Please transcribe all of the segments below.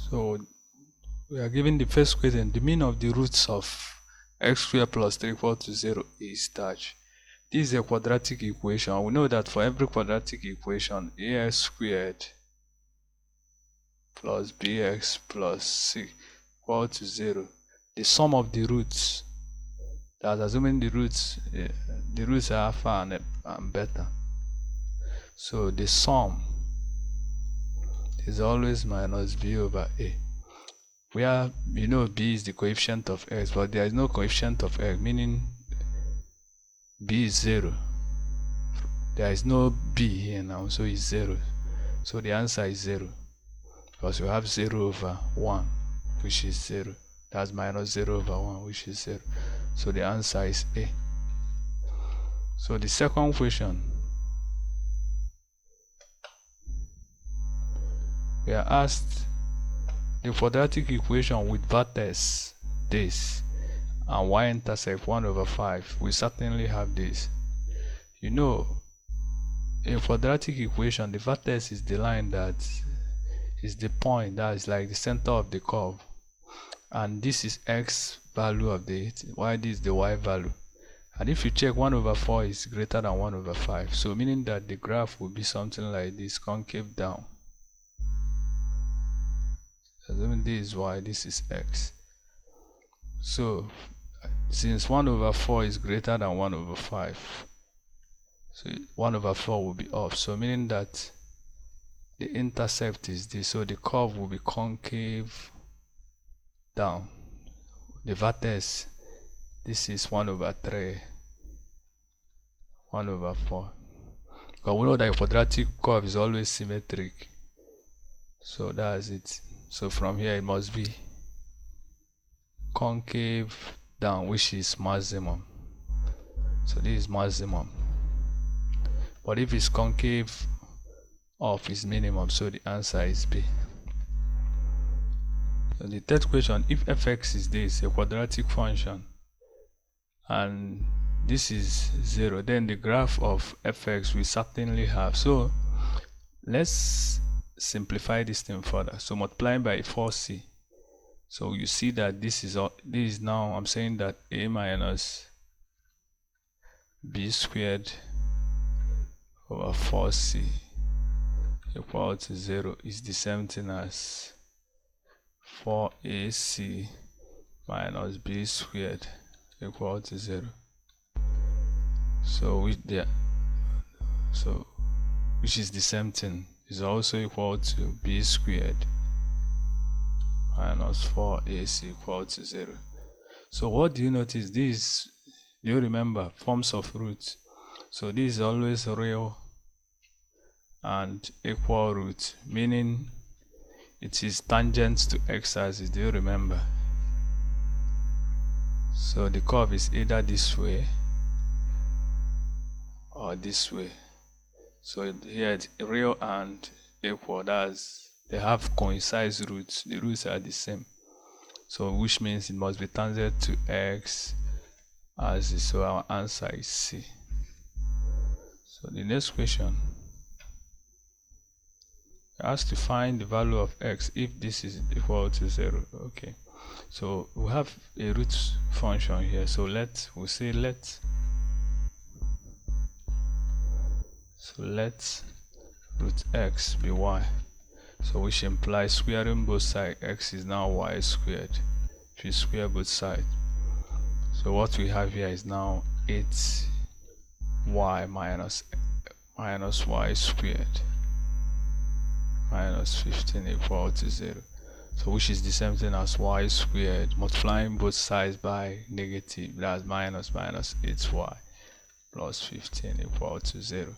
So we are given the first question. The mean of the roots of x squared plus 3 equal to 0 is dash. This is a quadratic equation. We know that for every quadratic equation, ax squared plus bx plus c equal to 0. The sum of the roots, that's assuming the roots are alpha and beta. So the sum is always minus b over a, where you know b is the coefficient of x, but there is no coefficient of x, meaning b is 0. There is no b here now, so it's 0. So the answer is 0, because you have 0 over 1, which is 0. That's minus 0 over 1, which is 0. So the answer is A. So the second question, we are asked the quadratic equation with vertex this and y-intercept 1 over 5. We certainly have this. You know, in quadratic equation, the vertex is the line that is the point that is like the center of the curve, and this is x value of the y, this is the y value. And if you check, 1 over 4 is greater than 1 over 5, so meaning that the graph will be something like this, concave down. Assuming this is y, this is x. So since 1 over 4 is greater than 1 over 5, so 1 over 4 will be off, so meaning that the intercept is this, so the curve will be concave down. The vertex, this is 1 over 3, 1 over 4. But we know that a quadratic curve is always symmetric, so that's it. So from here it must be concave down, which is maximum. So this is maximum. But if it's concave up, is minimum, so the answer is B. So the third question, if fx is this, a quadratic function, and this is 0, then the graph of fx we certainly have. So let's simplify this thing further. So multiplying by 4c, so you see that this is now, I'm saying that a minus b squared over 4c equal to 0 is the same thing as 4ac minus b squared equal to 0. So which is the same thing, is also equal to b squared minus 4ac equal to 0. So what do you notice? This, do you remember forms of roots? So this is always real and equal root, meaning it is tangent to x-axis. Do you remember? So the curve is either this way or this way. So here it's real and equal, that's they have coincide roots, the roots are the same, so which means it must be tangent to x axis. So our answer is C. So the next question, has to find the value of x if this is equal to 0. Okay, so we have a root function here, so let root x be y, so which implies squaring both sides, x is now y squared. If you square both sides, so what we have here is now 8y minus y squared minus 15 equal to 0. So which is the same thing as y squared multiplying both sides by negative, that's minus 8y plus 15 equal to 0.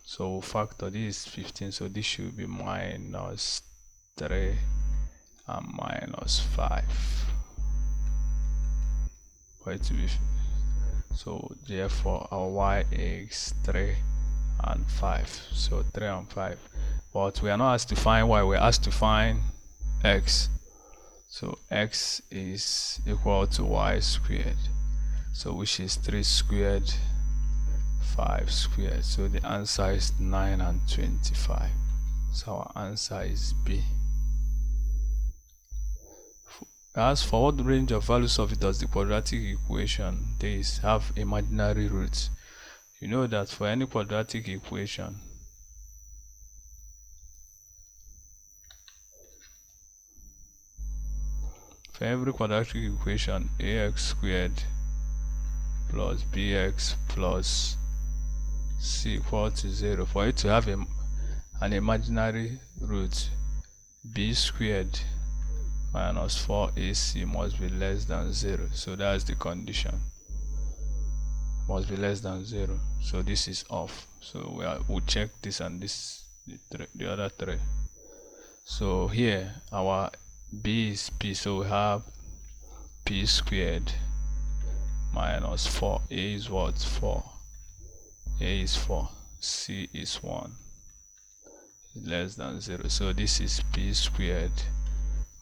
So we'll factor this 15, so this should be minus 3 and minus 5 for it to be, so therefore our y is 3 and 5, so 3 and 5. But we are not asked to find y, we're asked to find x. So x is equal to y squared, so which is 3 squared 5 squared, so the answer is 9 and 25. So our answer is B. As for what range of values of it does the quadratic equation this have imaginary roots? You know that for any quadratic equation, for every quadratic equation, ax squared plus bx plus c equal to 0, for it to have an imaginary root, b squared minus 4ac must be less than 0. So that's the condition, must be less than 0. So this is off. So we'll check this and this, the other three. So here our b is p, so we have p squared minus 4. A is what? 4. A is 4. C is 1. Less than 0. So this is p squared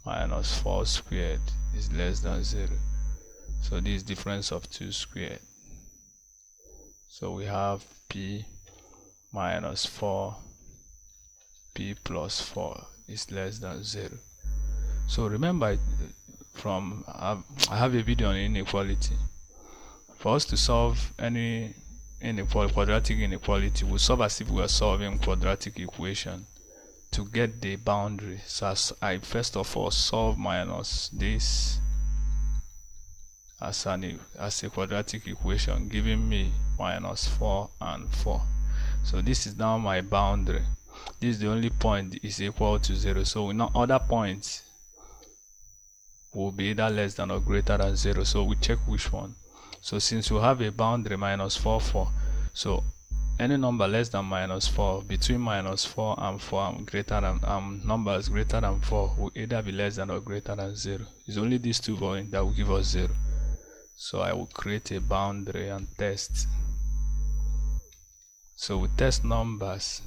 minus 4 squared is less than 0. So this difference of 2 squared. So we have p minus 4, p plus 4 is less than 0. So remember, I have a video on inequality. For us to solve any quadratic inequality, we solve as if we are solving quadratic equation to get the boundary. So I first of all solve minus this as a quadratic equation, giving me minus 4 and 4. So this is now my boundary. This is the only point is equal to 0. So now other points will be either less than or greater than 0. So we check which one. So since we have a boundary minus 4, 4, so any number less than minus 4, between minus 4 and 4 and greater than numbers greater than 4 will either be less than or greater than 0. It's only these two points that will give us 0. So I will create a boundary and test. So we test numbers,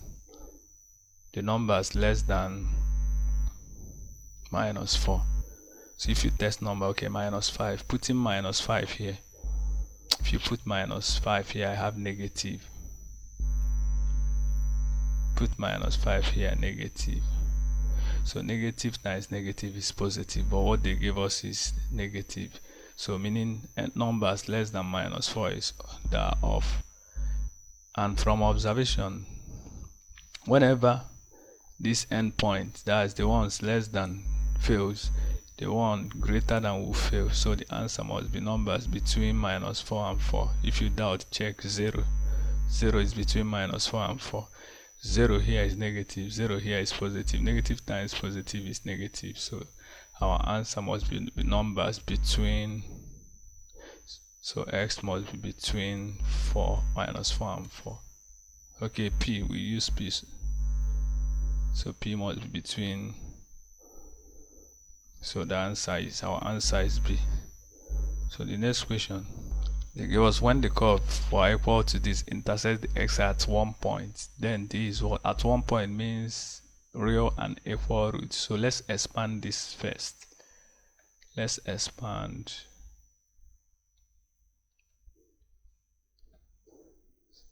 the numbers less than minus 4. So if you test number, okay, minus 5, put in minus 5 here. If you put minus 5 here, I have negative. Put minus 5 here, negative. So negative times negative is positive, but what they give us is negative. So meaning numbers less than minus 4 is they are off. And from observation, whenever this endpoint, that is the ones less than fails, the one greater than will fail. So the answer must be numbers between minus 4 and 4. If you doubt, check 0. 0 is between minus 4 and 4. 0 here is negative, 0 here is positive. Negative times positive is negative. So our answer must be numbers between, so x must be between minus 4 and 4. Okay, p, we use p. So p must be between, so the answer is, our answer is B. So the next question, they give us when the curve y equal to this intersects the x at one point, then this what at one point means real and equal roots. So let's expand this first. Let's expand.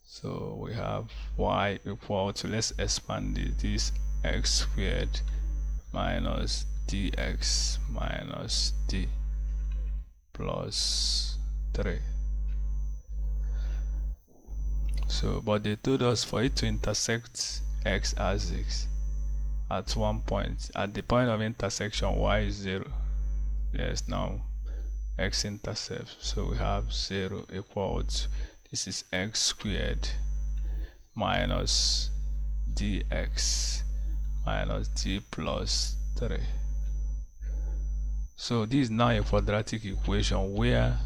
So we have y equal to, let's expand this x squared minus dx minus d plus 3. So but they told us for it to intersect x axis at one point, at the point of intersection y is 0. Yes, now x intercept, so we have 0 equals, this is x squared minus dx minus d plus 3. So this is now a quadratic equation where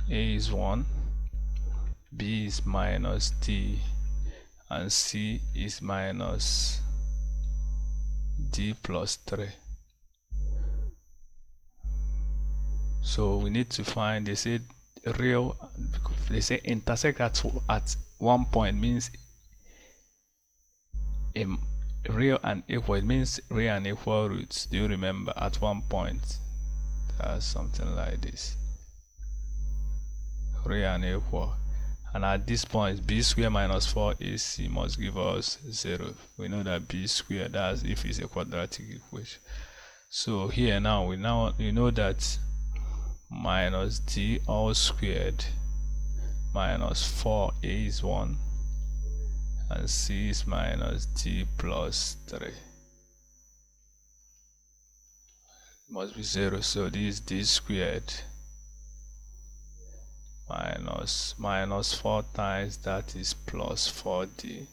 a is 1, b is minus d, and c is minus d plus 3. So we need to find, they say real, they say intersect at one point means real and equal. It means real and equal roots. Do you remember? At one point, that's something like this, real and equal. And at this point, b squared minus 4ac must give us 0. We know that b squared, that's if it's a quadratic equation. So here now we know that minus d all squared minus 4a is 1 and c is minus d plus 3 must be 0. So this is d squared minus 4 times that is plus 4d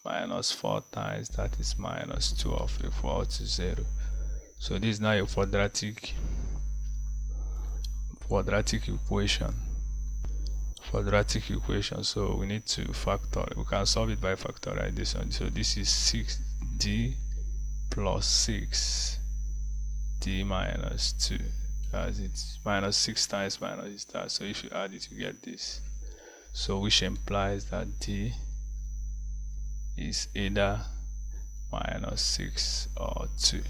minus 4 times that is minus 12 equal to 0. So this is now a quadratic equation. So we need to factor. We can solve it by factorization. So this is 6d plus 6d minus 2, as it's minus 6 times minus that. So if you add it, you get this. So which implies that d is either minus 6 or 2.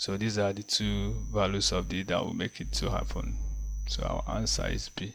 So these are the two values of d that will make it to happen. So our answer is B.